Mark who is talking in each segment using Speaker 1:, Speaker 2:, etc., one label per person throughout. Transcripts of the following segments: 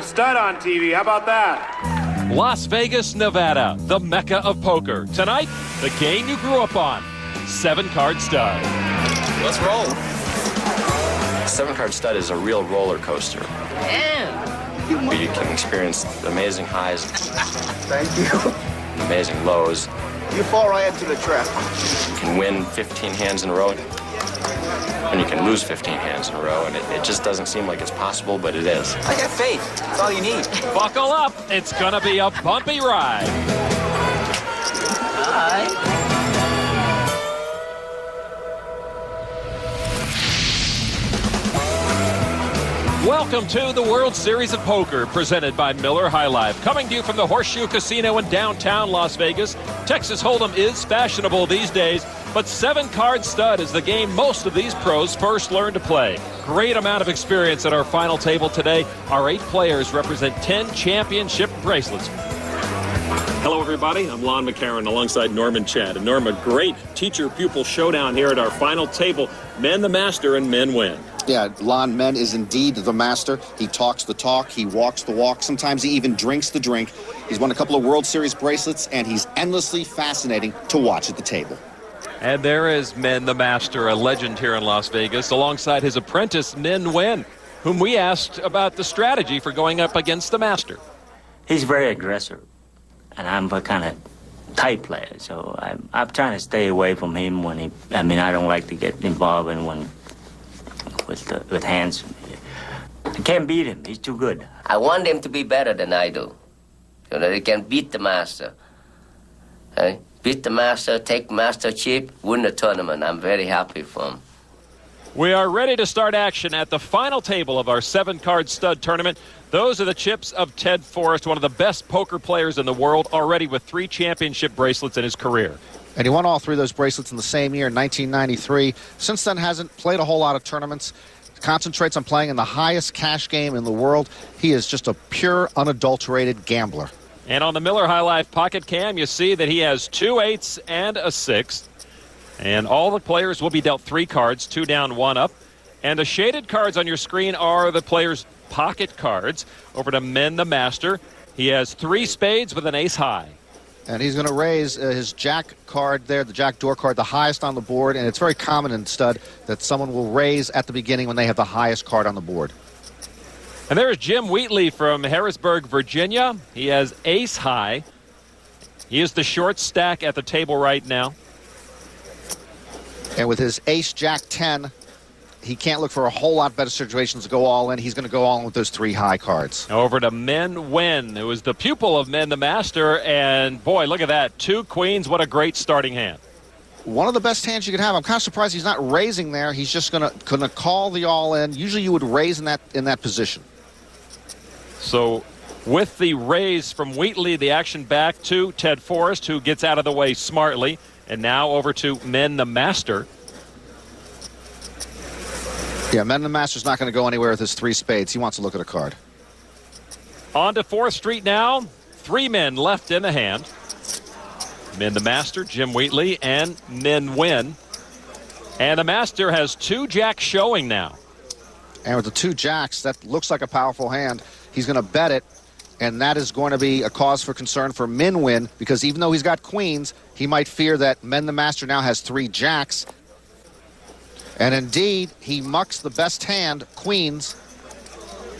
Speaker 1: some stud on TV. How about that?
Speaker 2: Las Vegas, Nevada, the mecca of poker. Tonight, the game you grew up on. 7-card stud.
Speaker 3: Let's roll.
Speaker 4: 7-card stud is a real roller coaster. Where you can experience amazing highs.
Speaker 5: Thank you.
Speaker 4: Amazing lows.
Speaker 5: You fall right into the trap.
Speaker 4: You can win 15 hands in a row. And you can lose 15 hands in a row, and it just doesn't seem like it's possible, but it is.
Speaker 3: I got faith. That's all you need.
Speaker 2: Buckle up. It's going to be a bumpy ride.
Speaker 3: Hi.
Speaker 2: Welcome to the World Series of Poker, presented by Miller High Life. Coming to you from the Horseshoe Casino in downtown Las Vegas. Texas Hold'em is fashionable these days, but 7-card stud is the game most of these pros first learn to play. Great amount of experience at our final table today. Our 8 players represent 10 championship bracelets. Hello, everybody. I'm Lon McCarron alongside Norman Chad. And Norm, a great teacher-pupil showdown here at our final table. Men the master and men win.
Speaker 6: Yeah, Lon Men is indeed the master. He talks the talk, he walks the walk. Sometimes he even drinks the drink. He's won a couple of World Series bracelets, and he's endlessly fascinating to watch at the table.
Speaker 2: And there is Men the Master, a legend here in Las Vegas, alongside his apprentice, Nguyen, whom we asked about the strategy for going up against the master.
Speaker 7: He's very aggressive, and I'm a kind of tight player, so I'm trying to stay away from him when he. I mean, I don't like to get involved in one with hands. I can't beat him. He's too good.
Speaker 8: I want him to be better than I do, so that he can beat the master. Okay? Beat the master, take master cheap, win the tournament. I'm very happy for him.
Speaker 2: We are ready to start action at the final table of our 7-card stud tournament. Those are the chips of Ted Forrest, one of the best poker players in the world, already with 3 championship bracelets in his career.
Speaker 6: And he won all 3 of those bracelets in the same year, in 1993. Since then, hasn't played a whole lot of tournaments. Concentrates on playing in the highest cash game in the world. He is just a pure, unadulterated gambler.
Speaker 2: And on the Miller High Life pocket cam, you see that he has 2 8s and a 6. And all the players will be dealt 3 cards, 2 down, 1 up. And the shaded cards on your screen are the players' pocket cards. Over to Men the Master. He has 3 spades with an ace high.
Speaker 6: And he's going to raise his jack card there, the jack door card, the highest on the board. And it's very common in stud that someone will raise at the beginning when they have the highest card on the board.
Speaker 2: And there's Jim Wheatley from Harrisburg, Virginia. He has ace high. He is the short stack at the table right now.
Speaker 6: And with his ace jack 10, he can't look for a whole lot better situations to go all in. He's going to go all in with those 3 high cards.
Speaker 2: Over to Nguyen, who is the pupil of Men the Master. And, boy, look at that. 2 queens. What a great starting hand.
Speaker 6: One of the best hands you can have. I'm kind of surprised he's not raising there. He's just going to call the all in. Usually you would raise in that position.
Speaker 2: So with the raise from Wheatley, the action back to Ted Forrest, who gets out of the way smartly. And now over to Men the Master.
Speaker 6: Yeah, Men the Master's not going to go anywhere with his 3 spades. He wants to look at a card.
Speaker 2: On to 4th Street now. 3 men left in the hand. Men the Master, Jim Wheatley, and Nguyen. And the Master has 2 jacks showing now.
Speaker 6: And with the 2 jacks, that looks like a powerful hand. He's going to bet it, and that is going to be a cause for concern for Nguyen, because even though he's got queens, he might fear that Men the Master now has 3 jacks. And indeed, he mucks the best hand, queens.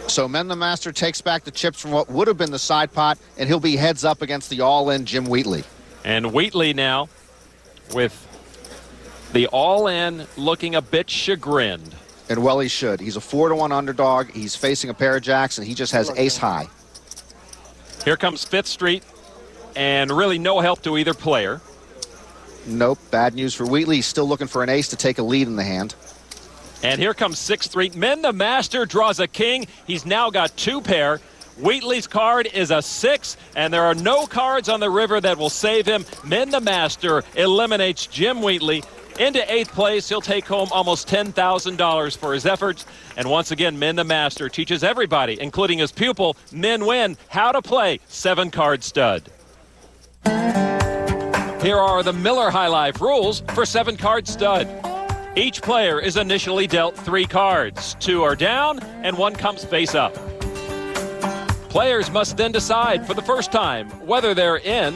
Speaker 6: So Men the Master takes back the chips from what would have been the side pot, and he'll be heads up against the all-in Jim Wheatley.
Speaker 2: And Wheatley now with the all-in looking a bit chagrined.
Speaker 6: And well, he should. He's a 4-1 underdog. He's facing a pair of jacks, and he just has ace high.
Speaker 2: Here comes 5th Street, and really no help to either player.
Speaker 6: Nope, bad news for Wheatley. He's still looking for an ace to take a lead in the hand.
Speaker 2: And here comes 6th Street. Men the Master draws a king. He's now got 2 pair. Wheatley's card is a 6, and there are no cards on the river that will save him. Men the Master eliminates Jim Wheatley. Into 8th place, he'll take home almost $10,000 for his efforts. And once again, Men the Master teaches everybody, including his pupil, Nguyen, how to play 7-card stud. Here are the Miller High Life rules for 7-card stud. Each player is initially dealt 3 cards. 2 are down, and 1 comes face up. Players must then decide for the first time whether they're in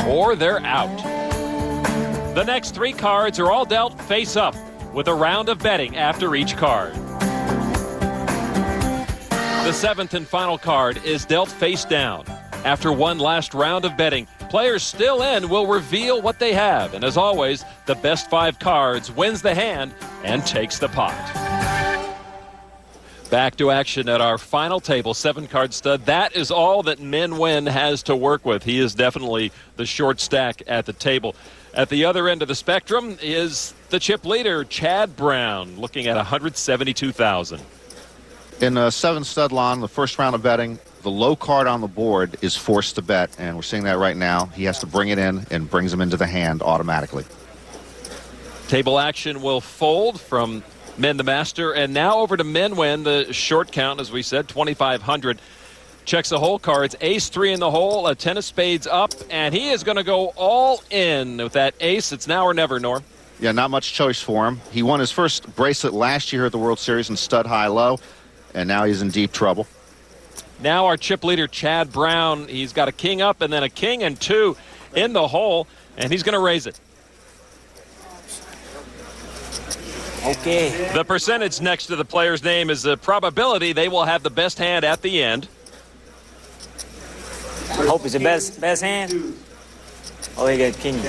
Speaker 2: or they're out. The next 3 cards are all dealt face up with a round of betting after each card. The 7th and final card is dealt face down. After one last round of betting, players still in will reveal what they have. And as always, the best 5 cards wins the hand and takes the pot. Back to action at our final table, 7-card stud. That is all that Nguyen has to work with. He is definitely the short stack at the table. At the other end of the spectrum is the chip leader, Chad Brown, looking at $172,000.
Speaker 6: In 7 stud lawn, the first round of betting, the low card on the board is forced to bet, and we're seeing that right now. He has to bring it in and brings him into the hand automatically.
Speaker 2: Table action will fold from Nguyen the Master, and now over to Nguyen. The short count, as we said, 2,500. Checks the hole cards, ace-3 in the hole, a 10 of spades up, and he is going to go all in with that ace. It's now or never, Norm.
Speaker 6: Yeah, not much choice for him. He won his first bracelet last year at the World Series in stud high-low, and now he's in deep trouble.
Speaker 2: Now our chip leader, Chad Brown, he's got a king up and then a king and 2 in the hole, and he's going to raise it.
Speaker 7: Okay.
Speaker 2: The percentage next to the player's name is the probability they will have the best hand at the end.
Speaker 7: Hope it's the best hand. Oh, you got king.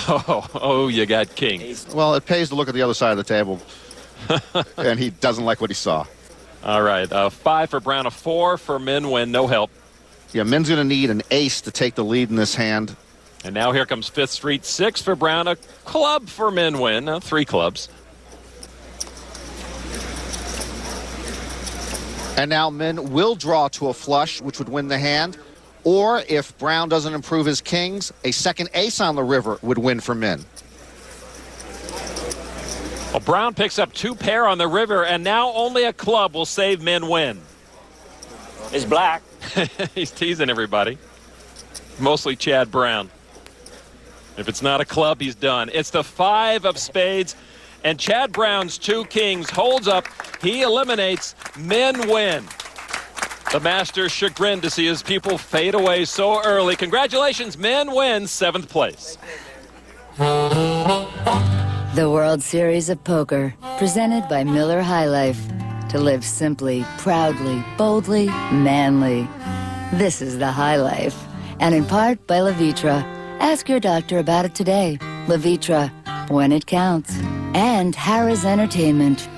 Speaker 2: Oh, you got king.
Speaker 6: Well, it pays to look at the other side of the table, and he doesn't like what he saw.
Speaker 2: All right, 5 for Brown, a 4 for Nguyen, no help.
Speaker 6: Yeah, Min's going to need an ace to take the lead in this hand.
Speaker 2: And now here comes 5th Street, 6 for Brown, a club for Nguyen, 3 clubs.
Speaker 6: And now Min will draw to a flush, which would win the hand. Or if Brown doesn't improve his kings, a second ace on the river would win for Min.
Speaker 2: Well, Brown picks up 2 pair on the river, and now only a club will save Nguyen.
Speaker 7: It's black.
Speaker 2: He's teasing everybody. Mostly Chad Brown. If it's not a club, he's done. It's the 5 of spades, and Chad Brown's 2 kings holds up. He eliminates Nguyen. The Master's chagrined to see his pupil fade away so early. Congratulations, Nguyen, 7th place.
Speaker 9: The World Series of Poker, presented by Miller High Life. To live simply, proudly, boldly, manly. This is the High Life. And in part by Levitra. Ask your doctor about it today. Levitra, when it counts. And Harrah's Entertainment.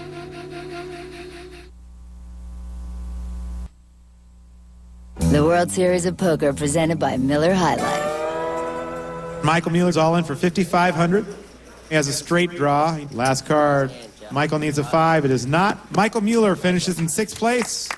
Speaker 9: The World Series of Poker, presented by Miller High Life.
Speaker 10: Michael Mueller's all in for 5,500. He has a straight draw. Last card. Michael needs a 5. It is not. Michael Mueller finishes in 6th place.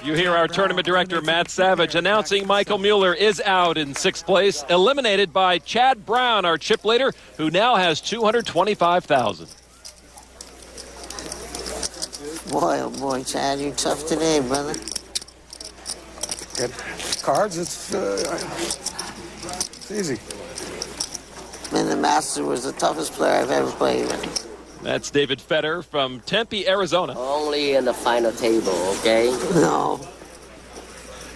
Speaker 2: You hear our tournament director, Matt Savage, announcing Michael Mueller is out in 6th place, eliminated by Chad Brown, our chip leader, who now has $225,000.
Speaker 11: Boy, oh boy, Chad, you tough today, brother.
Speaker 5: Get cards, it's easy.
Speaker 11: Man, the Master was the toughest player I've ever played with.
Speaker 2: That's David Fetter from Tempe, Arizona.
Speaker 8: Only in the final table, okay?
Speaker 11: No.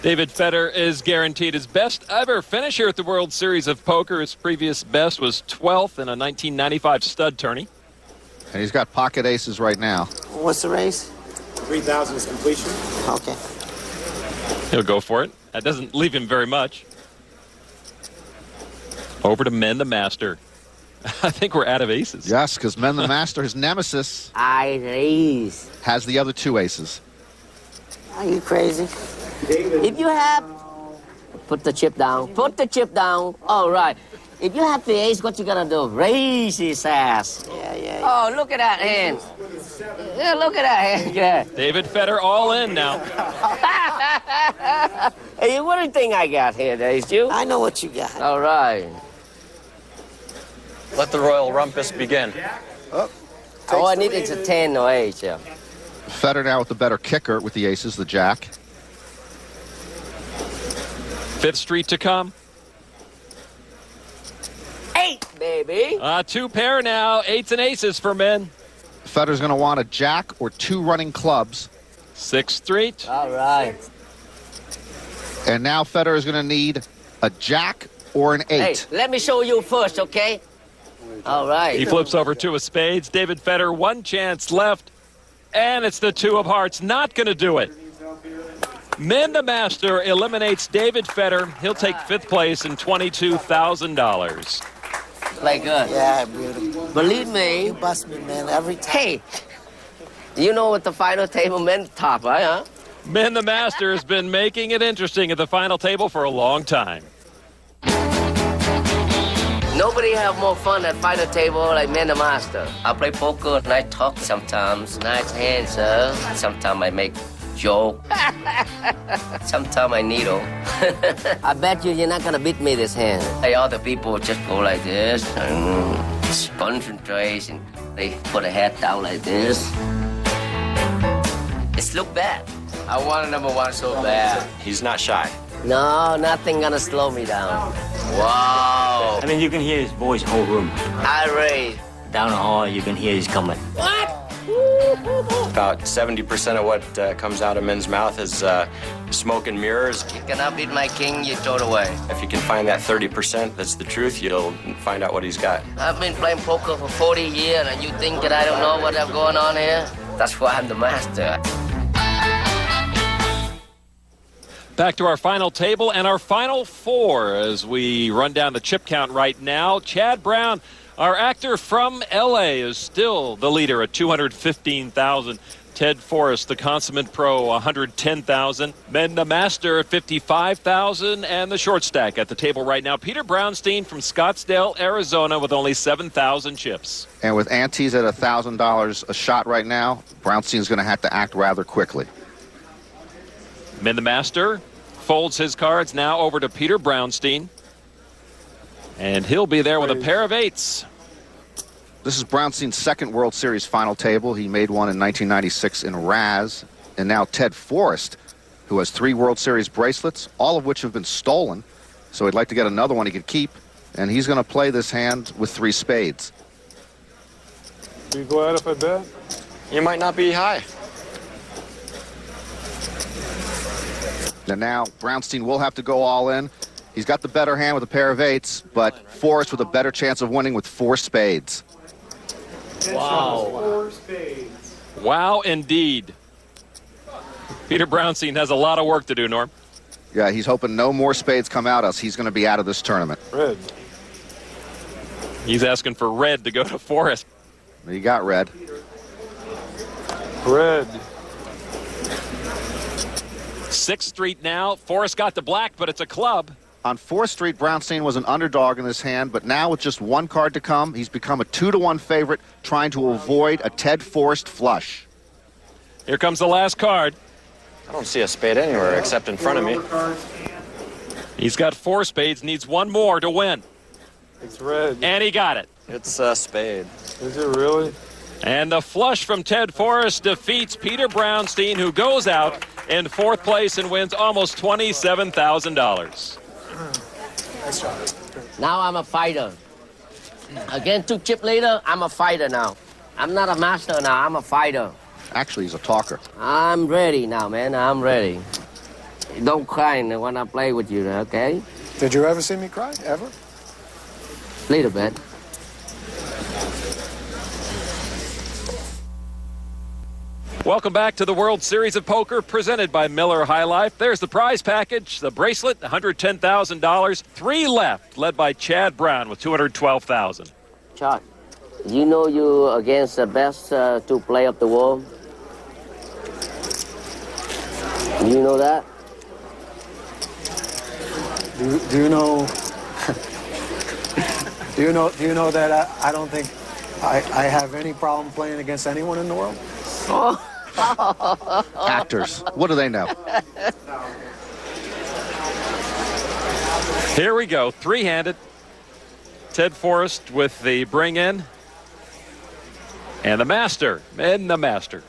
Speaker 2: David Fetter is guaranteed his best ever finish here at the World Series of Poker. His previous best was 12th in a 1995 stud tourney.
Speaker 6: And he's got pocket aces right now.
Speaker 11: What's the race?
Speaker 10: 3,000 is completion.
Speaker 11: Okay.
Speaker 2: He'll go for it. That doesn't leave him very much. Over to Nguyen the Master. I think we're out of aces.
Speaker 6: Yes, because Nguyen the Master, his nemesis,
Speaker 11: Ace.
Speaker 6: has the other 2 aces.
Speaker 11: Are you crazy? If you have...
Speaker 8: Put the chip down. Put the chip down. All right. If you have the ace, what you gonna do? Raise his ass.
Speaker 11: Yeah.
Speaker 8: Oh, look at that hand. Yeah, look at that hand. Yeah.
Speaker 2: David Fetter all in now.
Speaker 8: Hey, what do you think I got here, Dace? You?
Speaker 11: I know what you got.
Speaker 8: All right.
Speaker 4: Let the Royal Rumpus begin.
Speaker 8: All I need is a 10 or 8, yeah.
Speaker 6: Fetter now with the better kicker with the aces, the jack.
Speaker 2: 5th Street to come.
Speaker 8: 8, baby.
Speaker 2: 2 pair now. 8s and aces for Nguyen.
Speaker 6: Fetter's going to want a jack or 2 running clubs.
Speaker 2: 6th Street.
Speaker 8: All right.
Speaker 6: And now Federer is going to need a jack or an 8.
Speaker 8: Hey, let me show you first, okay? All right.
Speaker 2: He flips over 2 of spades. David Federer, 1 chance left. And it's the 2 of hearts. Not going to do it. Men the Master eliminates David Federer. He'll take 5th place and $22,000.
Speaker 8: Play good.
Speaker 11: Yeah, beautiful.
Speaker 8: Believe me.
Speaker 11: You bust me, man, every time.
Speaker 8: Hey, you know what the final table meant top, right, huh?
Speaker 2: Men the Master has been making it interesting at the final table for a long time.
Speaker 8: Nobody have more fun at final table like Men the Master. I play poker and I talk sometimes. Nice hands, sir. Sometimes I make joke. Sometimes I needle. I bet you're not gonna beat me this hand. Hey, all the people just go like this and concentrate and they put a head down like this. It's look bad. I want number 1 so bad.
Speaker 4: He's not shy.
Speaker 8: No, nothing gonna slow me down. Wow.
Speaker 7: I mean, you can hear his voice whole room.
Speaker 8: Irate.
Speaker 7: Down the hall, you can hear his comment.
Speaker 8: What?
Speaker 4: About 70% of what comes out of men's mouth is smoke and mirrors.
Speaker 8: You cannot beat my king, you throw it away.
Speaker 4: If you can find that 30% that's the truth, you'll find out what he's got.
Speaker 8: I've been playing poker for 40 years, and you think that I don't know what's going on here? That's why I'm the master.
Speaker 2: Back to our final table and our final 4 as we run down the chip count right now. Chad Brown, our actor from L.A., is still the leader at $215,000. Ted Forrest, the consummate pro, $110,000. Men the Master at $55,000. And the short stack at the table right now, Peter Brownstein from Scottsdale, Arizona, with only 7,000 chips.
Speaker 6: And with antes at $1,000 a shot right now, Brownstein's going to have to act rather quickly.
Speaker 2: Men the Master folds his cards now over to Peter Brownstein. And he'll be there with a pair of 8s.
Speaker 6: This is Brownstein's 2nd World Series final table. He made one in 1996 in Raz. And now Ted Forrest, who has 3 World Series bracelets, all of which have been stolen. So he'd like to get another one he could keep. And he's going to play this hand with 3 spades.
Speaker 1: You go out if I bet?
Speaker 4: You might not be high.
Speaker 6: And now Brownstein will have to go all in. He's got the better hand with a pair of 8s, but Forrest with a better chance of winning with 4 spades.
Speaker 2: Wow.
Speaker 1: 4 spades.
Speaker 2: Wow, indeed. Peter Brownstein has a lot of work to do, Norm.
Speaker 6: Yeah, he's hoping no more spades come out us. He's going to be out of this tournament.
Speaker 1: Red.
Speaker 2: He's asking for red to go to Forrest.
Speaker 6: You got red.
Speaker 1: Red.
Speaker 2: 6th Street now. Forrest got the black, but it's a club.
Speaker 6: On 4th Street, Brownstein was an underdog in this hand, but now with just 1 card to come, he's become a 2-to-1 favorite, trying to avoid a Ted Forrest flush.
Speaker 2: Here comes the last card.
Speaker 4: I don't see a spade anywhere except in front of me.
Speaker 2: He's got 4 spades, needs 1 more to win.
Speaker 1: It's red.
Speaker 2: And he got it.
Speaker 4: It's a spade.
Speaker 1: Is it really?
Speaker 2: And the flush from Ted Forrest defeats Peter Brownstein, who goes out in 4th place and wins almost $27,000.
Speaker 8: Now I'm a fighter. Again, 2 chips later, I'm a fighter now. I'm not a master now, I'm a fighter.
Speaker 6: Actually, he's a talker.
Speaker 8: I'm ready now, man, I'm ready. Don't cry when I play with you, okay?
Speaker 5: Did you ever see me cry? Ever?
Speaker 8: Little bit.
Speaker 2: Welcome back to the World Series of Poker presented by Miller High Life. There's the prize package, the bracelet, $110,000. 3 left, led by Chad Brown with $212,000.
Speaker 8: Chad, you know you against the best 2 player of the world? You know that?
Speaker 5: Do you know? do you know that I don't think I have any problem playing against anyone in the world?
Speaker 8: Oh.
Speaker 6: Actors. What do they know?
Speaker 2: Here we go, 3-handed. Ted Forrest with the bring in. And the Master, and the Master.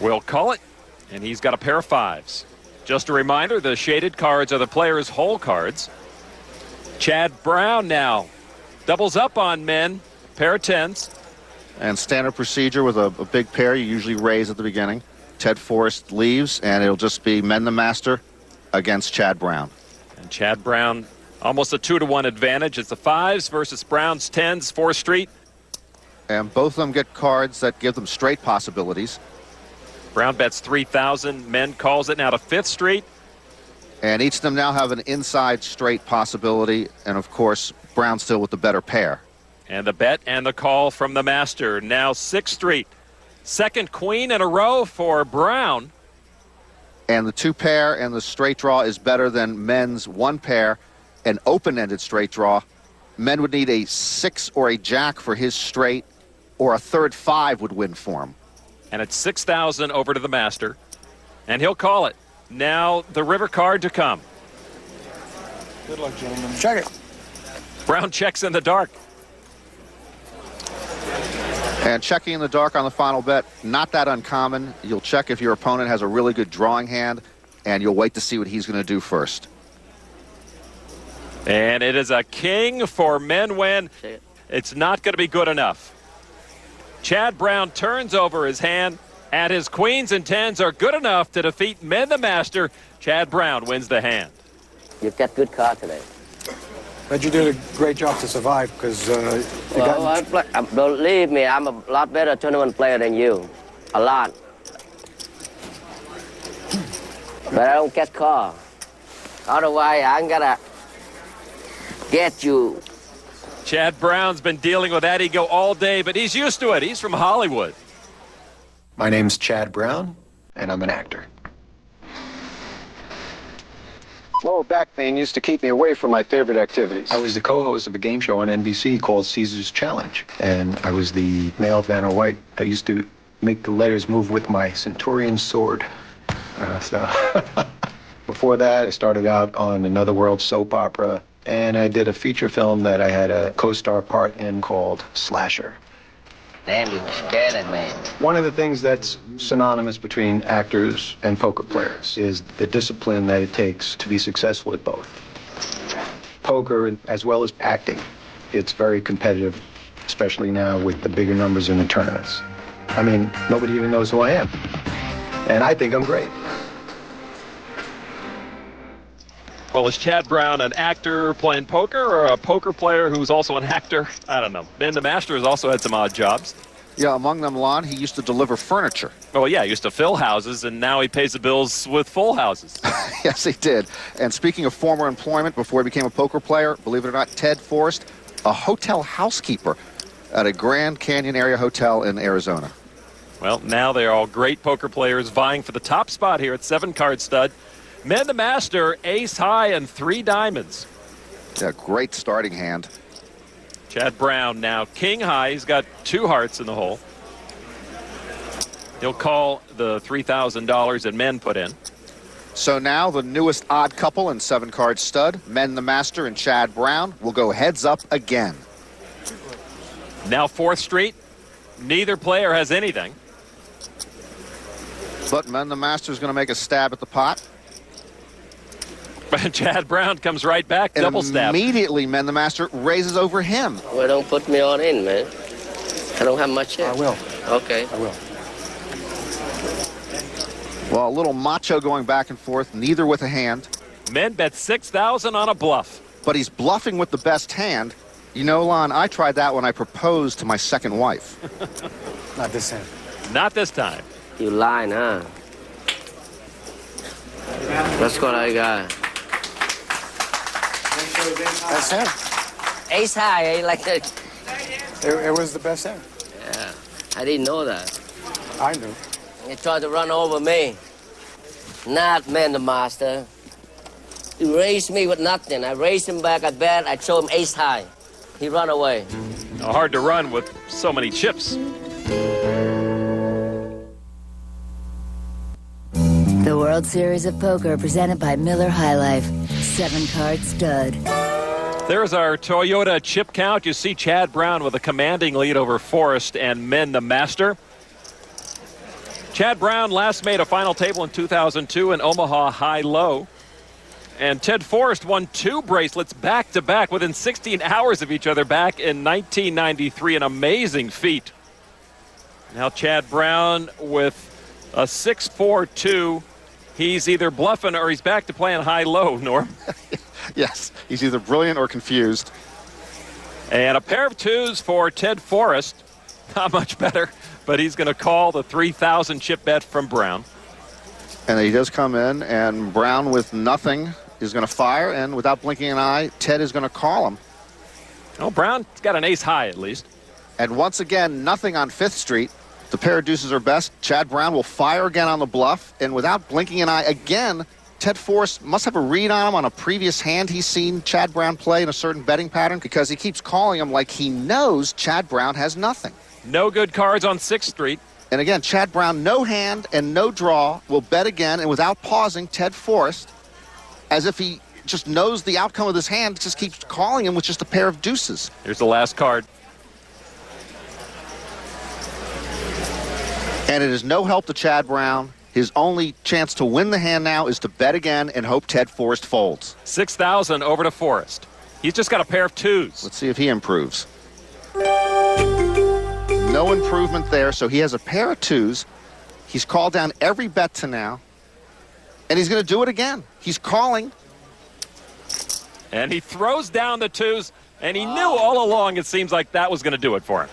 Speaker 2: We'll call it, and he's got a pair of 5s. Just a reminder, the shaded cards are the player's hole cards. Chad Brown now doubles up on men, pair of 10s.
Speaker 6: And standard procedure with a big pair, you usually raise at the beginning. Ted Forrest leaves, and it'll just be Men the Master against Chad Brown.
Speaker 2: And Chad Brown, almost a 2-to-1 advantage. It's the 5s versus Brown's 10s, 4th Street.
Speaker 6: And both of them get cards that give them straight possibilities.
Speaker 2: Brown bets 3,000. Men calls it now to 5th Street.
Speaker 6: And each of them now have an inside straight possibility. And, of course, Brown still with the better pair.
Speaker 2: And the bet and the call from the Master. Now 6th Street. Second queen in a row for Brown.
Speaker 6: And the 2 pair and the straight draw is better than men's 1 pair and open-ended straight draw. Men would need a 6 or a jack for his straight, or a third 5 would win for him.
Speaker 2: And it's 6,000 over to the Master. And he'll call it. Now the river card to come.
Speaker 1: Good luck, gentlemen.
Speaker 5: Check it.
Speaker 2: Brown checks in the dark.
Speaker 6: And checking in the dark on the final bet, not that uncommon. You'll check if your opponent has a really good drawing hand, and you'll wait to see what he's going to do first.
Speaker 2: And it is a king for Nguyen. It's not going to be good enough. Chad Brown turns over his hand, and his queens and 10s are good enough to defeat Men the Master. Chad Brown wins the hand.
Speaker 8: You got good card today.
Speaker 5: But you did a great job to survive because
Speaker 8: Believe me, I'm a lot better tournament player than you. A lot. But I don't get caught. Otherwise, I'm gonna get you.
Speaker 2: Chad Brown's been dealing with that ego all day, but he's used to it. He's from Hollywood.
Speaker 12: My name's Chad Brown, and I'm an actor. Lower back pain used to keep me away from my favorite activities. I was the co-host of a game show on NBC called Caesar's Challenge, and I was the male Vanna White. I used to make the letters move with my Centurion sword. Before that, I started out on Another World soap opera, and I did a feature film that I had a co-star part in called Slasher.
Speaker 8: Damn, you scared that man.
Speaker 12: One of the things that's synonymous between actors and poker players is the discipline that it takes to be successful at both. Poker, as well as acting, it's very competitive, especially now with the bigger numbers in the tournaments. I mean, nobody even knows who I am. And I think I'm great.
Speaker 2: Well, is Chad Brown an actor playing poker or a poker player who's also an actor? I don't know. Ben the Master has also had some odd jobs.
Speaker 6: Yeah, among them, Lon, he used to deliver furniture.
Speaker 2: Oh, yeah, he used to fill houses, and now he pays the bills with full houses.
Speaker 6: Yes, he did. And speaking of former employment, before he became a poker player, believe it or not, Ted Forrest, a hotel housekeeper at a Grand Canyon area hotel in Arizona.
Speaker 2: Well, now they're all great poker players vying for the top spot here at 7-card stud. Men the Master, ace high and 3 diamonds.
Speaker 6: Yeah, great starting hand.
Speaker 2: Chad Brown now king high. He's got 2 hearts in the hole. He'll call the $3,000 that Men put in.
Speaker 6: So now the newest odd couple in 7-card stud, Men the Master and Chad Brown, will go heads up again.
Speaker 2: Now 4th Street. Neither player has anything.
Speaker 6: But Men the Master is going to make a stab at the pot.
Speaker 2: Chad Brown comes right back,
Speaker 6: And
Speaker 2: double stab.
Speaker 6: Immediately, Men the Master raises over him.
Speaker 8: Well, don't put me all in, man. I don't have much here.
Speaker 5: I will.
Speaker 8: Okay.
Speaker 5: I will.
Speaker 6: Well, a little macho going back and forth, neither with a hand.
Speaker 2: Men bet 6,000 on a bluff.
Speaker 6: But he's bluffing with the best hand. You know, Lon, I tried that when I proposed to my second wife.
Speaker 5: Not this hand.
Speaker 2: Not this time.
Speaker 8: You lying, huh? That's what I got.
Speaker 5: Best hand.
Speaker 8: Ace high, eh? Like that.
Speaker 5: It was the best hand.
Speaker 8: Yeah. I didn't know that.
Speaker 5: I knew.
Speaker 8: He tried to run over me. Not Man the Master. He raised me with nothing. I raised him back, I bet. I showed him ace high. He run away.
Speaker 2: Hard to run with so many chips.
Speaker 9: The World Series of Poker presented by Miller High Life. 7-card stud.
Speaker 2: There's our Toyota chip count. You see Chad Brown with a commanding lead over Forrest and Men the Master. Chad Brown last made a final table in 2002 in Omaha high-low. And Ted Forrest won 2 bracelets back-to-back within 16 hours of each other back in 1993. An amazing feat. Now Chad Brown with A 6-4-2. He's either bluffing or he's back to playing high-low, Norm.
Speaker 6: Yes, he's either brilliant or confused.
Speaker 2: And a pair of twos for Ted Forrest. Not much better, but he's going to call the 3,000 chip bet from Brown.
Speaker 6: And he does come in, and Brown with nothing is going to fire, and without blinking an eye, Ted is going to call him.
Speaker 2: Oh, Brown's got an ace high at least.
Speaker 6: And once again, nothing on 5th Street. The pair of deuces are best. Chad Brown will fire again on the bluff, and without blinking an eye again, Ted Forrest must have a read on him on a previous hand he's seen Chad Brown play in a certain betting pattern, because he keeps calling him like he knows Chad Brown has nothing.
Speaker 2: No good cards on 6th Street.
Speaker 6: And again, Chad Brown, no hand and no draw, will bet again, and without pausing, Ted Forrest, as if he just knows the outcome of this hand, just keeps calling him with just a pair of deuces.
Speaker 2: Here's the last card.
Speaker 6: And it is no help to Chad Brown. His only chance to win the hand now is to bet again and hope Ted Forrest folds.
Speaker 2: 6,000 over to Forrest. He's just got a pair of twos.
Speaker 6: Let's see if he improves. No improvement there, so he has a pair of twos. He's called down every bet to now, and he's going to do it again. He's calling.
Speaker 2: And he throws down the twos, and he knew all along it seems like that was going to do it for him.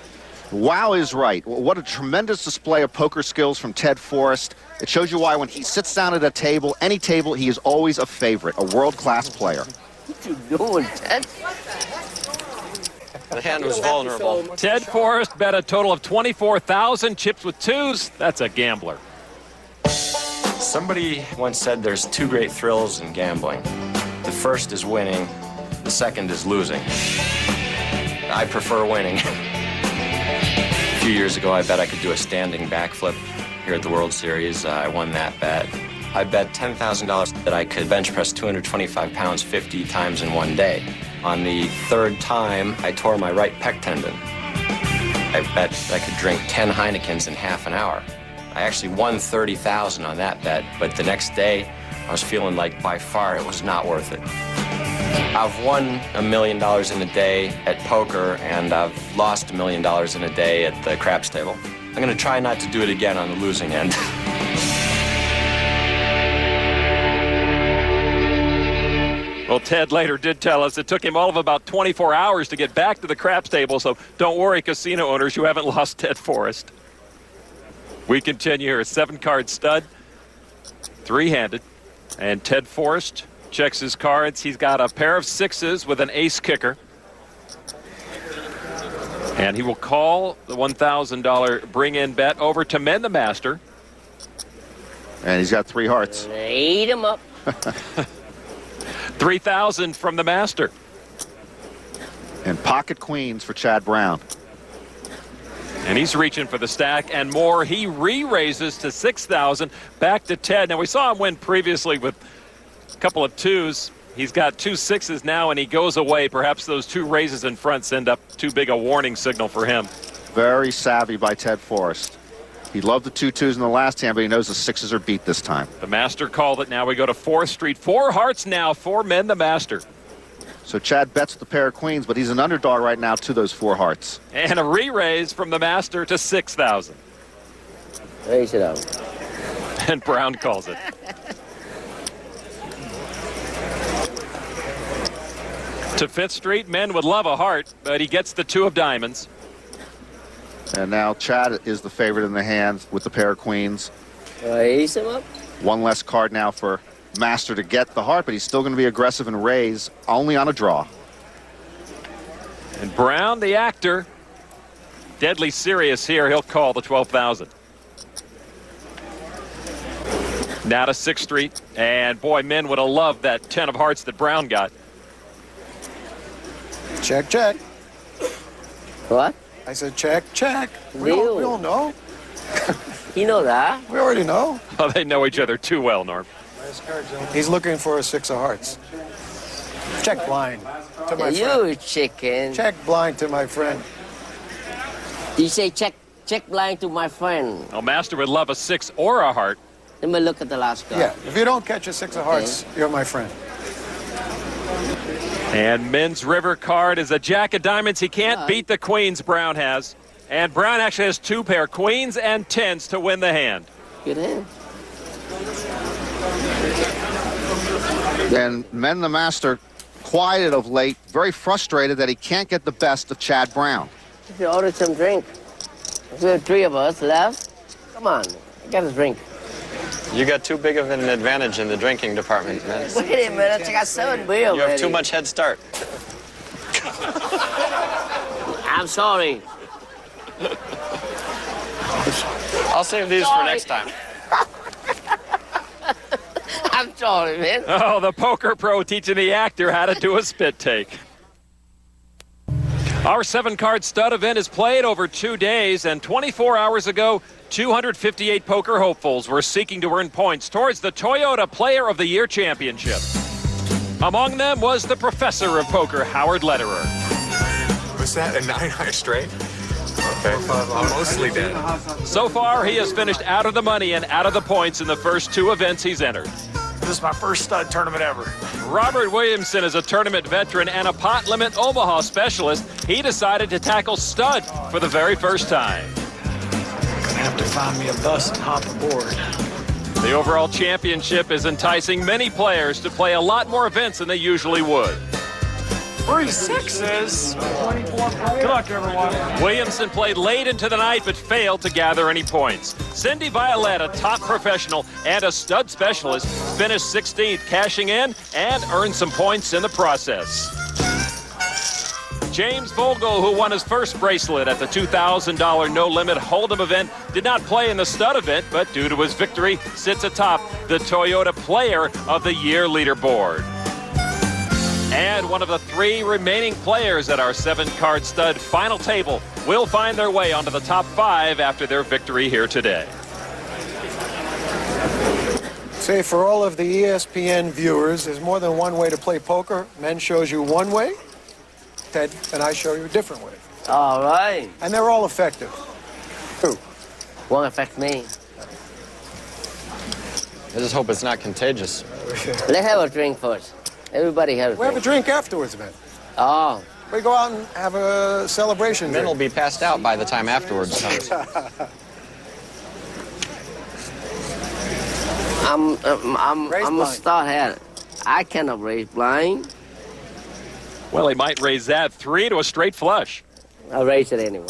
Speaker 6: Wow is right. What a tremendous display of poker skills from Ted Forrest. It shows you why when he sits down at a table, any table, he is always a favorite, a world-class player.
Speaker 8: What you doing, Ted?
Speaker 4: The hand was vulnerable.
Speaker 2: Ted Forrest bet a total of 24,000 chips with twos. That's a gambler.
Speaker 4: Somebody once said there's two great thrills in gambling. The first is winning, the second is losing. I prefer winning. A few years ago, I bet I could do a standing backflip here at the World Series. I won that bet. I bet $10,000 that I could bench press 225 pounds 50 times in one day. On the third time, I tore my right pec tendon. I bet I could drink 10 Heinekens in half an hour. I actually won $30,000 on that bet, but the next day, I was feeling like by far it was not worth it. I've won $1 million in a day at poker, and I've lost $1 million in a day at the craps table. I'm going to try not to do it again on the losing end.
Speaker 2: Well, Ted later did tell us it took him all of about 24 hours to get back to the craps table, so don't worry, casino owners, you haven't lost Ted Forrest. We continue here, a 7-card stud, 3-handed, and Ted Forrest checks his cards. He's got a pair of 6s with an ace kicker. And he will call the $1,000 bring-in bet over to Men the Master.
Speaker 6: And he's got 3 hearts.
Speaker 8: Eat him up.
Speaker 2: 3,000 from the Master.
Speaker 6: And pocket queens for Chad Brown.
Speaker 2: And he's reaching for the stack and more. He re-raises to 6,000, back to Ted. Now, we saw him win previously with a couple of twos. He's got 2 6s now, and he goes away. Perhaps those 2 raises in front send up too big a warning signal for him.
Speaker 6: Very savvy by Ted Forrest. He loved the 2 twos in the last hand, but he knows the 6s are beat this time.
Speaker 2: The Master called it. Now we go to 4th Street. 4 hearts now for Men the Master.
Speaker 6: So Chad bets with the pair of queens, but he's an underdog right now to those 4 hearts.
Speaker 2: And a re-raise from the Master to 6,000.
Speaker 8: Raise it out.
Speaker 2: And Brown calls it. To 5th Street, men would love a heart, but he gets the 2 of diamonds.
Speaker 6: And now Chad is the favorite in the hand with the pair of queens.
Speaker 8: Raise him up.
Speaker 6: 1 less card now for Master to get the heart, but he's still going to be aggressive and raise only on a draw.
Speaker 2: And Brown, the actor, deadly serious here. He'll call the 12,000. Now to 6th Street. And boy, men would have loved that 10 of hearts that Brown got.
Speaker 5: Check, check.
Speaker 8: What?
Speaker 5: I said check, check. We
Speaker 8: Deal.
Speaker 5: don't know.
Speaker 8: You know that?
Speaker 5: We already know.
Speaker 2: Oh, they know each other too well, Norm.
Speaker 5: He's looking for a 6 of hearts. Check blind to my friend.
Speaker 8: You chicken.
Speaker 5: Check blind to my friend.
Speaker 8: You say check blind to my friend.
Speaker 2: Well, Master would love a 6 or a heart.
Speaker 8: Let me look at the last card.
Speaker 5: Yeah, if you don't catch a 6 of hearts, you're my friend.
Speaker 2: And Men's River card is a jack of diamonds. He can't beat the queens Brown has. And Brown actually has 2 pair, queens and 10s, to win the hand.
Speaker 8: good hand.
Speaker 6: And Men the Master, quieted of late, very frustrated that he can't get the best of Chad Brown.
Speaker 8: If you order some drink, if we have 3 of us left, come on, get a drink.
Speaker 4: You got too big of an advantage in the drinking department, man.
Speaker 8: Wait a minute, I got 7 beers.
Speaker 4: You have too much head start.
Speaker 8: I'm sorry.
Speaker 4: I'll save these for next time.
Speaker 8: I'm sorry, man.
Speaker 2: Oh, the poker pro teaching the actor how to do a spit take. Our 7-card stud event is played over 2 days, and 24 hours ago, 258 poker hopefuls were seeking to earn points towards the Toyota Player of the Year Championship. Among them was the professor of poker, Howard Lederer.
Speaker 13: Was that a 9-high straight? Okay, I'm mostly dead.
Speaker 2: So far, he has finished out of the money and out of the points in the first 2 events he's entered.
Speaker 13: This is my first stud tournament ever.
Speaker 2: Robert Williamson is a tournament veteran and a pot limit Omaha specialist. He decided to tackle stud for the very first time.
Speaker 13: Gonna have to find me a bus and hop aboard.
Speaker 2: The overall championship is enticing many players to play a lot more events than they usually would.
Speaker 13: 3 6s. Good luck, everyone.
Speaker 2: Williamson played late into the night but failed to gather any points. Cindy Violet, a top professional and a stud specialist, finished 16th, cashing in and earned some points in the process. James Vogel, who won his first bracelet at the $2,000 no-limit Hold'em event, did not play in the stud event, but due to his victory, sits atop the Toyota Player of the Year leaderboard. And one of the 3 remaining players at our 7-card stud final table will find their way onto the top 5 after their victory here today.
Speaker 5: Say, for all of the ESPN viewers, there's more than one way to play poker. Men shows you one way, Ted and I show you a different way.
Speaker 8: All right.
Speaker 5: And they're all effective. Who?
Speaker 8: Won't affect me.
Speaker 4: I just hope it's not contagious.
Speaker 8: Let's have a drink first. Everybody have a drink.
Speaker 5: We have a drink afterwards, man.
Speaker 8: Oh.
Speaker 5: We go out and have a celebration.
Speaker 4: Men will be passed out by the time afterwards comes.
Speaker 8: I'm a star hat. I cannot raise blind.
Speaker 2: Well, he might raise that 3 to a straight flush.
Speaker 8: I'll raise it anyway.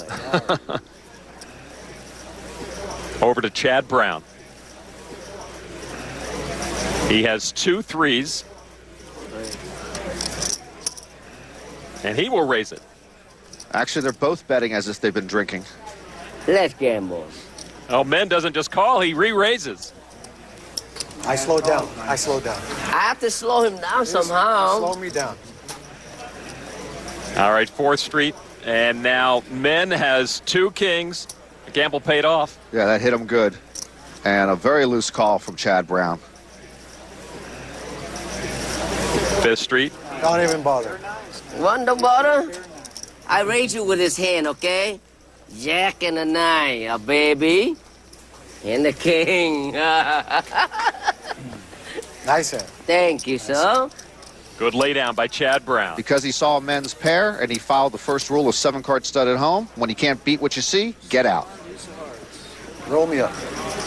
Speaker 2: Over to Chad Brown. He has 2 3s. And he will raise it.
Speaker 6: Actually, they're both betting as if they've been drinking.
Speaker 8: Let's gamble.
Speaker 2: Oh, Men doesn't just call, he re-raises.
Speaker 5: I slow down. I slow down.
Speaker 8: I have to slow him down somehow.
Speaker 5: Slow me down.
Speaker 2: All right, 4th Street. And now Men has 2 kings. The gamble paid off.
Speaker 6: Yeah, that hit him good. And a very loose call from Chad Brown.
Speaker 2: 5th Street.
Speaker 5: Don't even bother.
Speaker 8: Want the bother? I raise you with his hand, okay? Jack and a 9, baby. And the king.
Speaker 5: Nice hand.
Speaker 8: Thank you, sir.
Speaker 2: Good laydown by Chad Brown.
Speaker 6: Because he saw Men's pair and he followed the first rule of 7-card stud at home. When you can't beat what you see, get out.
Speaker 5: Roll me up.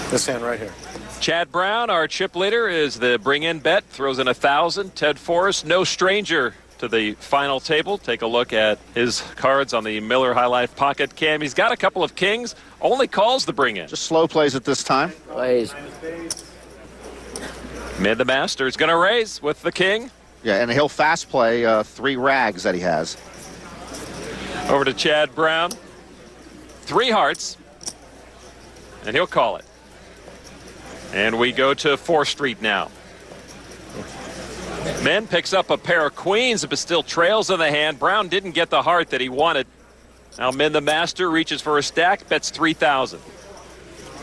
Speaker 5: This hand right here.
Speaker 2: Chad Brown, our chip leader, is the bring-in bet. Throws in 1,000. Ted Forrest, no stranger to the final table. Take a look at his cards on the Miller High Life pocket cam. He's got a couple of kings. Only calls the bring-in.
Speaker 6: Just slow plays at this time.
Speaker 8: Raise.
Speaker 2: Mid the Master is going to raise with the king.
Speaker 6: Yeah, and he'll fast play 3 rags that he has.
Speaker 2: Over to Chad Brown. 3 hearts. And he'll call it. And we go to 4th Street now. Men picks up a pair of queens, but still trails in the hand. Brown didn't get the heart that he wanted. Now Men the Master reaches for a stack, bets 3,000.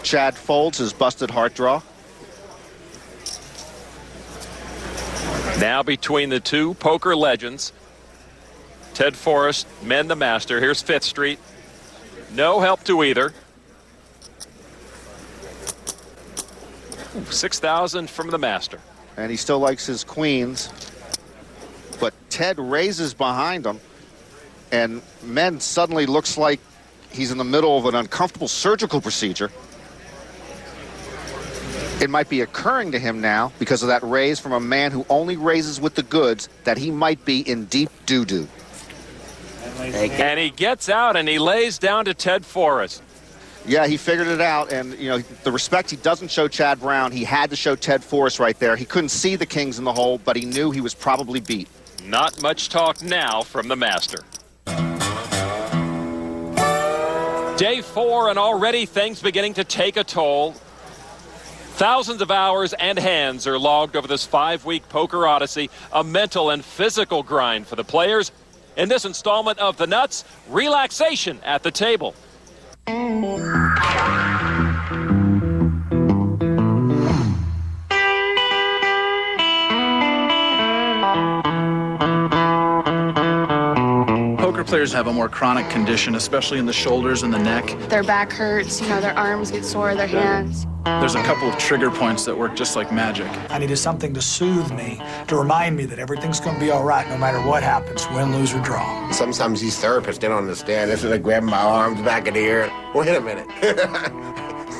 Speaker 6: Chad folds his busted heart draw.
Speaker 2: Now between the 2 poker legends, Ted Forrest, Men the Master. Here's 5th Street. No help to either. 6,000 from the Master.
Speaker 6: And he still likes his queens. But Ted raises behind him. And Men suddenly looks like he's in the middle of an uncomfortable surgical procedure. It might be occurring to him now, because of that raise from a man who only raises with the goods, that he might be in deep doo-doo.
Speaker 2: And he gets out and he lays down to Ted Forrest.
Speaker 6: Yeah, he figured it out, and you know, the respect he doesn't show Chad Brown, he had to show Ted Forrest right there. He couldn't see the kings in the hole, but he knew he was probably beat.
Speaker 2: Not much talk now from the master. Day 4, and already things beginning to take a toll. Thousands of hours and hands are logged over this 5-week poker odyssey, a mental and physical grind for the players. In this installment of The Nuts, relaxation at the table.
Speaker 14: Poker players have a more chronic condition, especially in the shoulders and the neck.
Speaker 15: Their back hurts, you know, their arms get sore, their hands.
Speaker 14: There's a couple of trigger points that work just like magic.
Speaker 16: I needed something to soothe me, to remind me that everything's going to be all right no matter what happens, win, lose, or draw.
Speaker 17: Sometimes these therapists, they don't understand. They're like grabbing my arms back of the ear. Wait a minute.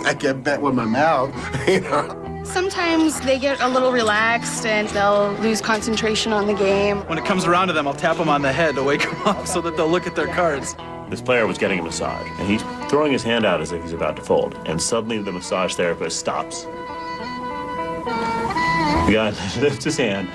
Speaker 17: I get bent with my mouth, you know.
Speaker 15: Sometimes they get a little relaxed and they'll lose concentration on the game.
Speaker 14: When it comes around to them, I'll tap them on the head to wake them up so that they'll look at their cards.
Speaker 18: This player was getting a massage, and he's throwing his hand out as if he's about to fold, and suddenly the massage therapist stops. The guy lifts his hand,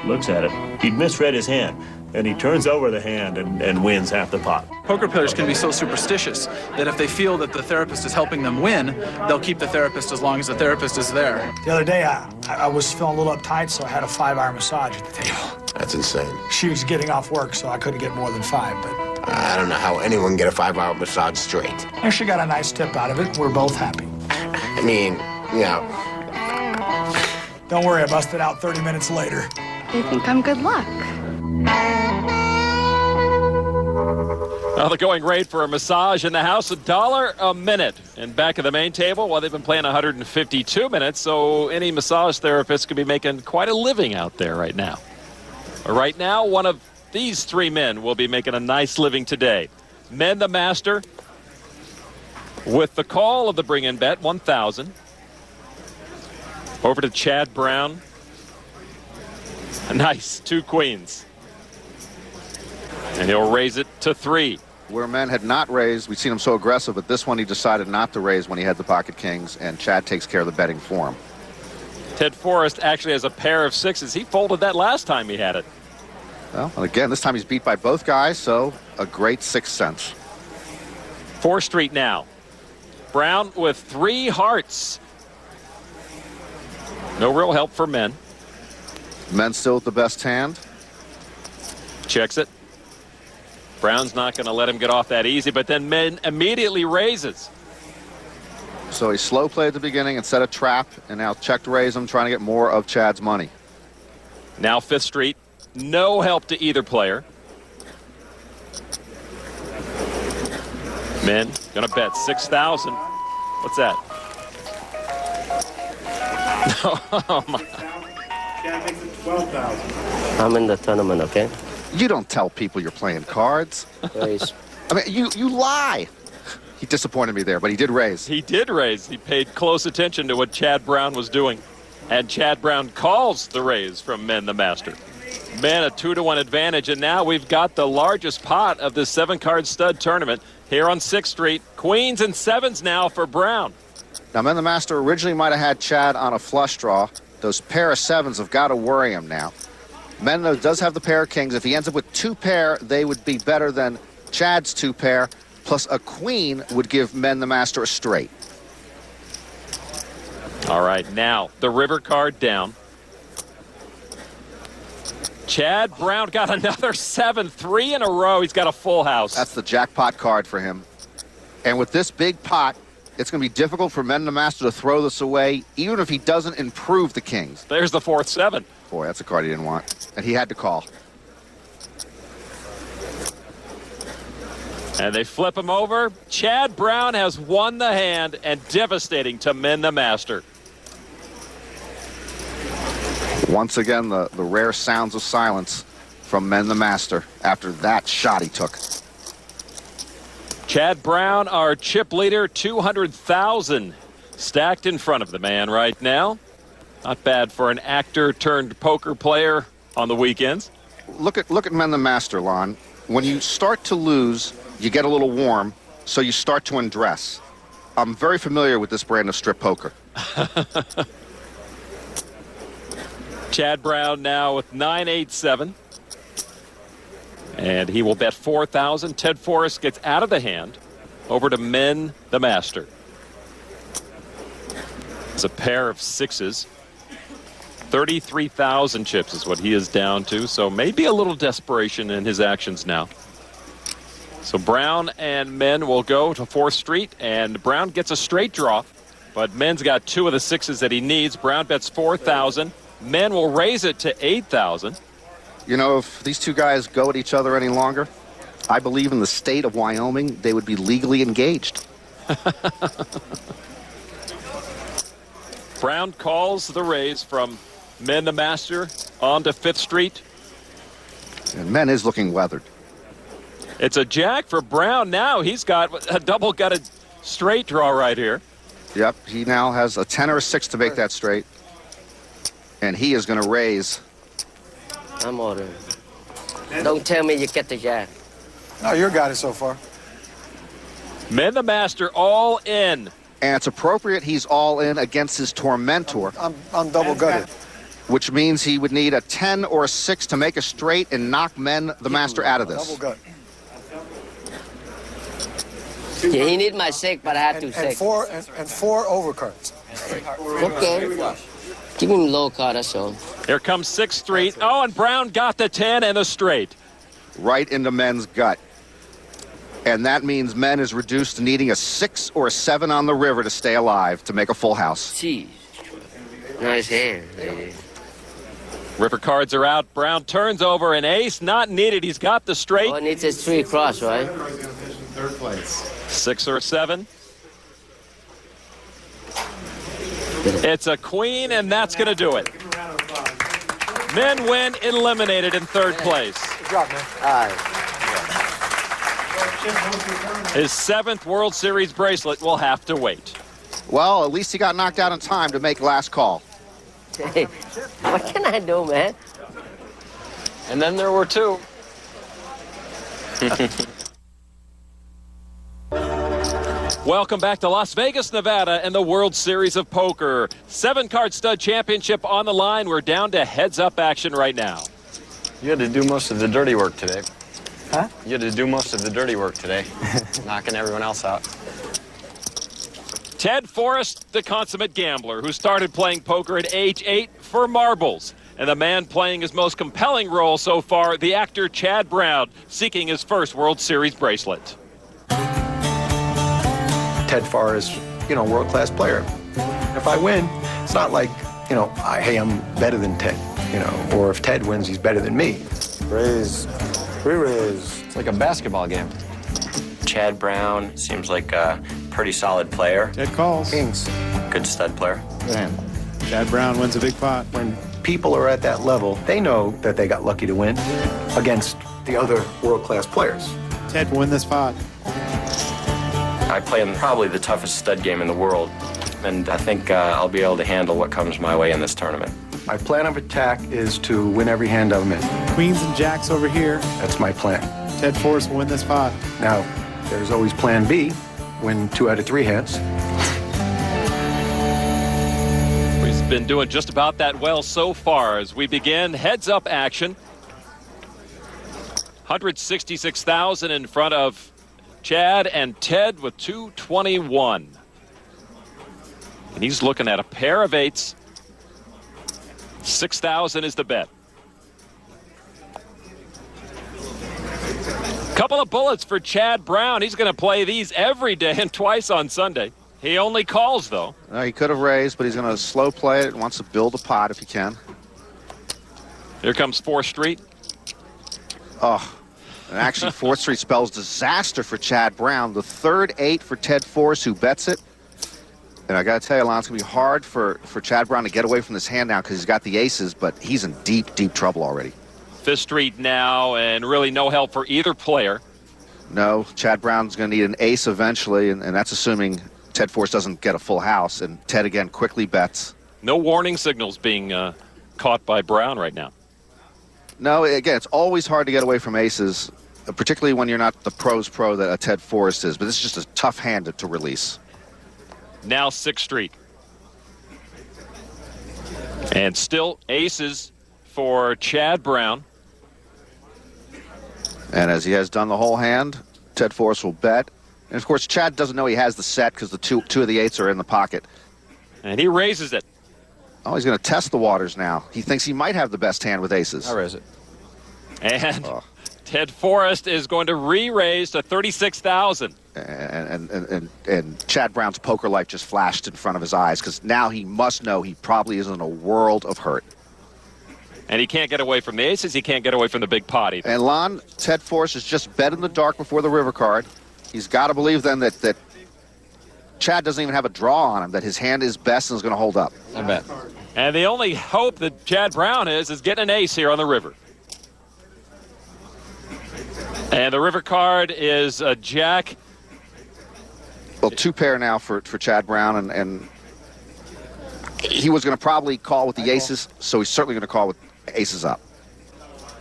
Speaker 18: looks at it. He'd misread his hand, and he turns over the hand and wins half the pot.
Speaker 14: Poker players can be so superstitious that if they feel that the therapist is helping them win, they'll keep the therapist as long as the therapist is there.
Speaker 16: The other day, I was feeling a little uptight, so I had a 5-hour massage at the table.
Speaker 17: That's insane.
Speaker 16: She was getting off work, so I couldn't get more than 5, but...
Speaker 17: I don't know how anyone can get a 5-hour massage straight.
Speaker 16: And she got a nice tip out of it. We're both happy.
Speaker 17: I mean, you know...
Speaker 16: Don't worry, I busted out 30 minutes later.
Speaker 15: They think I'm good luck.
Speaker 2: Well, the going rate for a massage in the house, $1 a minute. And back at the main table, well, they've been playing 152 minutes, so any massage therapist could be making quite a living out there right now. Right now, one of these 3 men will be making a nice living today. Men the master with the call of the bring-in bet, 1,000. Over to Chad Brown. A nice 2 queens. And he'll raise it to 3.
Speaker 6: Where men had not raised, we've seen him so aggressive, but this one he decided not to raise when he had the pocket kings, and Chad takes care of the betting for him.
Speaker 2: Ted Forrest actually has a pair of 6s. He folded that last time he had it.
Speaker 6: Well, and again, this time he's beat by both guys, so a great 6 cents.
Speaker 2: 4th Street now. Brown with 3 hearts. No real help for men.
Speaker 6: Men still with the best hand.
Speaker 2: Checks it. Brown's not going to let him get off that easy, but then men immediately raises.
Speaker 6: So he slow played at the beginning and set a trap, and now checked raise him, trying to get more of Chad's money.
Speaker 2: Now 5th Street. No help to either player. Men gonna bet 6,000. What's that? Oh my.
Speaker 10: Chad makes it 12,000.
Speaker 8: I'm in the tournament, okay?
Speaker 6: You don't tell people you're playing cards.
Speaker 8: Raise.
Speaker 6: I mean, you lie. He disappointed me there, but he did raise.
Speaker 2: He did raise. He paid close attention to what Chad Brown was doing. And Chad Brown calls the raise from Men the Master. Men a 2-to-1 advantage, and now we've got the largest pot of this 7-card stud tournament here on 6th Street. Queens and 7s now for Brown.
Speaker 6: Now, Men the Master originally might have had Chad on a flush draw. Those pair of 7s have got to worry him now. Men, though, does have the pair of kings. If he ends up with 2 pair, they would be better than Chad's 2 pair. Plus a queen would give Men the Master a straight.
Speaker 2: All right, now the river card down. Chad Brown got another 7, 3 in a row. He's got a full house.
Speaker 6: That's the jackpot card for him. And with this big pot, it's going to be difficult for Men the Master to throw this away, even if he doesn't improve the kings.
Speaker 2: There's the 4th 7.
Speaker 6: Boy, that's a card he didn't want. And he had to call.
Speaker 2: And they flip him over. Chad Brown has won the hand, and devastating to Men the Master.
Speaker 6: Once again, the rare sounds of silence from Men the Master after that shot he took.
Speaker 2: Chad Brown, our chip leader, 200,000. Stacked in front of the man right now. Not bad for an actor turned poker player on the weekends.
Speaker 6: Look at Men the Master, Lon. When you start to lose, you get a little warm, so you start to undress. I'm very familiar with this brand of strip poker.
Speaker 2: Chad Brown now with 9-8-7. And he will bet 4,000. Ted Forrest gets out of the hand. Over to Men the Master. It's a pair of sixes. 33,000 chips is what he is down to. So maybe a little desperation in his actions now. So Brown and Men will go to 4th Street. And Brown gets a straight draw. But Men's got 2 of the sixes that he needs. Brown bets 4,000. Men will raise it to 8,000.
Speaker 6: You know, if these two guys go at each other any longer, I believe in the state of Wyoming, they would be legally engaged.
Speaker 2: Brown calls the raise from Men the Master on to 5th Street.
Speaker 6: And Men is looking weathered.
Speaker 2: It's a jack for Brown now. He's got a double-gutted straight draw right here.
Speaker 6: Yep, he now has a 10 or a 6 to make that straight. And he is going to raise.
Speaker 8: I'm ordering. Don't tell me you get the jack.
Speaker 5: No, you got it so far.
Speaker 2: Men the Master all in.
Speaker 6: And it's appropriate he's all in against his tormentor.
Speaker 5: I'm double gutted.
Speaker 6: Which means he would need a 10 or a 6 to make a straight and knock Men the Master out of this.
Speaker 5: Double gut.
Speaker 8: Yeah, he need my 6, but I have to 6.
Speaker 5: And four overcards.
Speaker 8: Okay. Give him low card, that's all.
Speaker 2: Here comes 6th Street. Oh, and Brown got the 10 and the straight.
Speaker 6: Right into Men's gut. And that means Men is reduced to needing a 6 or a 7 on the river to stay alive, to make a full house.
Speaker 8: Jeez. Nice hand, lady.
Speaker 2: River cards are out. Brown turns over an ace. Not needed. He's got the straight.
Speaker 8: Oh, it needs a 3 cross, right?
Speaker 10: Third place.
Speaker 2: 6 or 7. It's a queen, and that's going to do it. Men win, eliminated in 3rd place.
Speaker 5: Good job, man.
Speaker 8: All right.
Speaker 2: His 7th World Series bracelet will have to wait.
Speaker 6: Well, at least he got knocked out in time to make last call.
Speaker 8: Hey, what can I do, man?
Speaker 3: And then there were 2.
Speaker 2: Welcome back to Las Vegas, Nevada, and the World Series of Poker. 7-card stud championship on the line. We're down to heads-up action right now.
Speaker 3: You had to do most of the dirty work today.
Speaker 16: Huh?
Speaker 3: You had to do most of the dirty work today, knocking everyone else out.
Speaker 2: Ted Forrest, the consummate gambler, who started playing poker at age 8 for marbles. And the man playing his most compelling role so far, the actor Chad Brown, seeking his first World Series bracelet.
Speaker 12: Ted Forrest, world-class player. If I win, it's not like, hey, I'm better than Ted, or if Ted wins, he's better than me.
Speaker 17: Raise. Re-raise.
Speaker 3: It's like a basketball game.
Speaker 4: Chad Brown seems like a pretty solid player.
Speaker 10: Ted calls.
Speaker 5: Kings.
Speaker 4: Good stud player.
Speaker 10: Chad Brown wins a big pot.
Speaker 12: When people are at that level, they know that they got lucky to win against the other world-class players.
Speaker 10: Ted will win this pot.
Speaker 4: I play in probably the toughest stud game in the world, and I think I'll be able to handle what comes my way in this tournament.
Speaker 12: My plan of attack is to win every hand I'm in.
Speaker 10: Queens and jacks over here.
Speaker 12: That's my plan.
Speaker 10: Ted Forrest will win this pot.
Speaker 12: Now, there's always plan B, win 2 out of 3 hands.
Speaker 2: He's been doing just about that well so far as we begin heads-up action. 166,000 in front of Chad and Ted with 221. And he's looking at a pair of 8s. 6,000 is the bet. Couple of bullets for Chad Brown. He's going to play these every day and twice on Sunday. He only calls, though.
Speaker 6: He could have raised, but he's going to slow play it and wants to build a pot if he can.
Speaker 2: Here comes 4th Street.
Speaker 6: Oh, and actually 4th Street spells disaster for Chad Brown. The 3rd 8 for Ted Forrest, who bets it. And I got to tell you, Lon, it's going to be hard for Chad Brown to get away from this hand now because he's got the aces, but he's in deep, deep trouble already.
Speaker 2: 5th Street now, and really no help for either player.
Speaker 6: No, Chad Brown's going to need an ace eventually, and that's assuming Ted Forrest doesn't get a full house, and Ted again quickly bets.
Speaker 2: No warning signals being caught by Brown right now.
Speaker 6: No, again, it's always hard to get away from aces, particularly when you're not the pro's pro that Ted Forrest is. But this is just a tough hand to release.
Speaker 2: Now 6th Street. And still aces for Chad Brown.
Speaker 6: And as he has done the whole hand, Ted Forrest will bet. And, of course, Chad doesn't know he has the set because the two of the 8s are in the pocket.
Speaker 2: And he raises it.
Speaker 6: Oh, he's going to test the waters now. He thinks he might have the best hand with aces.
Speaker 3: I raise it.
Speaker 2: And Ted Forrest is going to re-raise to 36,000.
Speaker 6: And Chad Brown's poker life just flashed in front of his eyes because now he must know he probably is in a world of hurt.
Speaker 2: And he can't get away from the aces. He can't get away from the big pot either.
Speaker 6: And Lon, Ted Forrest is just bet in the dark before the river card. He's got to believe then that Chad doesn't even have a draw on him, that his hand is best and is going to hold up.
Speaker 3: I bet.
Speaker 2: And the only hope that Chad Brown is getting an ace here on the river. And the river card is a jack.
Speaker 6: Well, 2 pair now for Chad Brown, and he was going to probably call with the aces, so he's certainly going to call with aces up.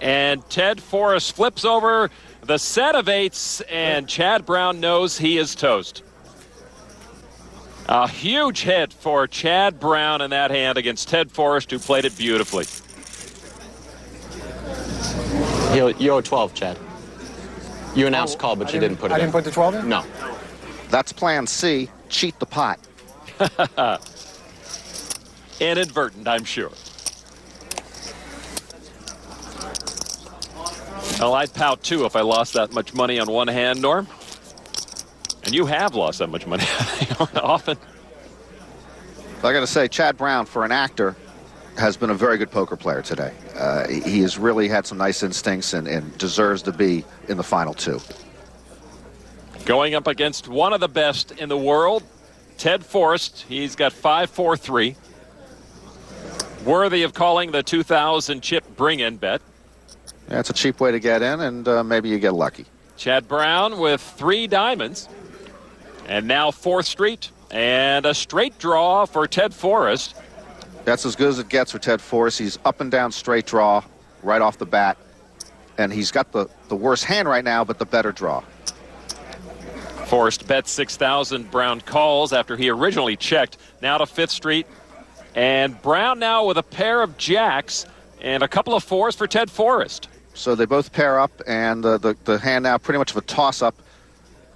Speaker 2: And Ted Forrest flips over the set of 8s, and Chad Brown knows he is toast. A huge hit for Chad Brown in that hand against Ted Forrest, who played it beautifully.
Speaker 3: You owe 12, Chad. You announced call, but you didn't put it in.
Speaker 5: I didn't put the 12 in?
Speaker 3: No.
Speaker 6: That's plan C, cheat the pot.
Speaker 2: Inadvertent, I'm sure. Well, I'd pout too if I lost that much money on one hand, Norm. And you have lost that much money often.
Speaker 6: I got to say, Chad Brown, for an actor, has been a very good poker player today. He has really had some nice instincts and deserves to be in the final 2.
Speaker 2: Going up against one of the best in the world, Ted Forrest. He's got 5-4-3. Worthy of calling the 2,000 chip bring-in bet.
Speaker 6: That's a cheap way to get in, and maybe you get lucky.
Speaker 2: Chad Brown with 3 diamonds. And now 4th Street. And a straight draw for Ted Forrest.
Speaker 6: That's as good as it gets for Ted Forrest. He's up and down straight draw right off the bat. And he's got the worst hand right now, but the better draw.
Speaker 2: Forrest bet 6,000. Brown calls after he originally checked. Now to 5th Street. And Brown now with a pair of jacks and a couple of 4s for Ted Forrest.
Speaker 6: So they both pair up, and the hand now pretty much of a toss-up.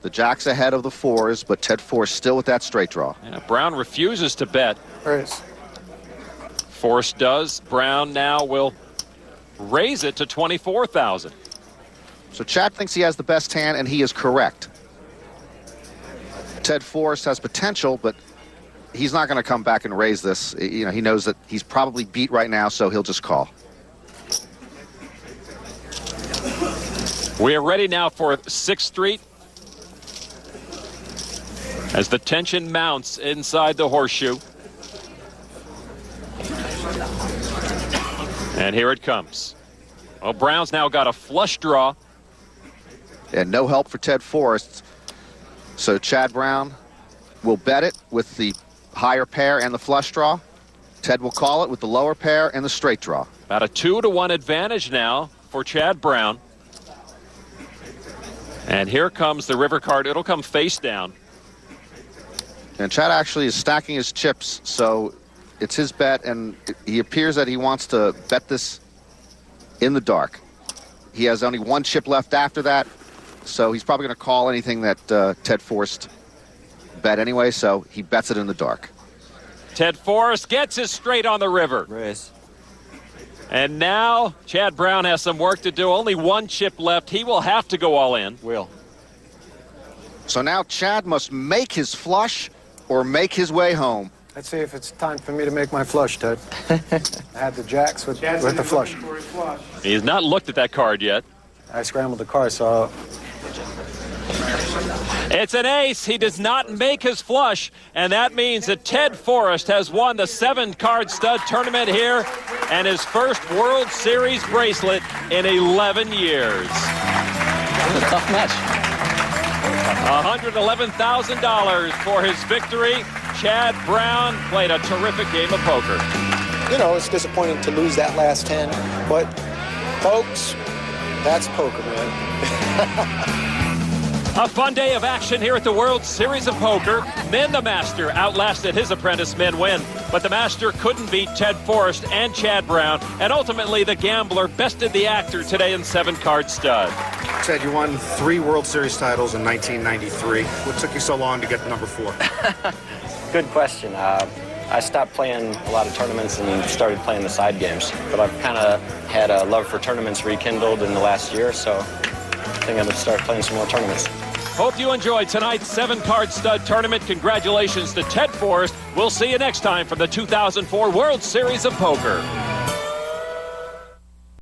Speaker 6: The jack's ahead of the 4s, but Ted Forrest still with that straight draw.
Speaker 2: Yeah, Brown refuses to bet.
Speaker 5: Raise.
Speaker 2: Forrest does. Brown now will raise it to 24,000.
Speaker 6: So Chad thinks he has the best hand, and he is correct. Ted Forrest has potential, but he's not going to come back and raise this. You know, he knows that he's probably beat right now, so he'll just call.
Speaker 2: We are ready now for 6th Street. As the tension mounts inside the horseshoe. And here it comes. Well, Brown's now got a flush draw.
Speaker 6: And no help for Ted Forrest. So Chad Brown will bet it with the higher pair and the flush draw. Ted will call it with the lower pair and the straight draw.
Speaker 2: About a 2-to-1 advantage now for Chad Brown. And here comes the river card. It'll come face down.
Speaker 6: And Chad actually is stacking his chips, so it's his bet, and he appears that he wants to bet this in the dark. He has only 1 chip left after that, so he's probably going to call anything that Ted Forrest bet anyway, so he bets it in the dark.
Speaker 2: Ted Forrest gets his straight on the river.
Speaker 3: Raise.
Speaker 2: And now Chad Brown has some work to do. Only 1 chip left. He will have to go all in.
Speaker 3: Will.
Speaker 6: So now Chad must make his flush or make his way home.
Speaker 5: Let's see if it's time for me to make my flush, Ted. I had the jacks with the flush.
Speaker 2: He's not looked at that card yet.
Speaker 5: I scrambled the card, so...
Speaker 2: It's an ace. He does not make his flush, and that means that Ted Forrest has won the 7-card stud tournament here and his first World Series bracelet in 11 years.
Speaker 3: It was a tough match.
Speaker 2: $111,000 for his victory. Chad Brown played a terrific game of poker.
Speaker 5: You know, it's disappointing to lose that last 10, but folks, that's poker, man.
Speaker 2: A fun day of action here at the World Series of Poker. Nguyen, the master, outlasted his apprentice Nguyen, but the master couldn't beat Ted Forrest and Chad Brown, and ultimately the gambler bested the actor today in 7-card stud.
Speaker 6: Ted, you won 3 World Series titles in 1993. What took you so long to get to number 4?
Speaker 4: Good question. I stopped playing a lot of tournaments and started playing the side games, but I've kind of had a love for tournaments rekindled in the last year, so I think I'm going to start playing some more tournaments.
Speaker 2: Hope you enjoyed tonight's 7-card stud tournament. Congratulations to Ted Forrest. We'll see you next time for the 2004 World Series of Poker.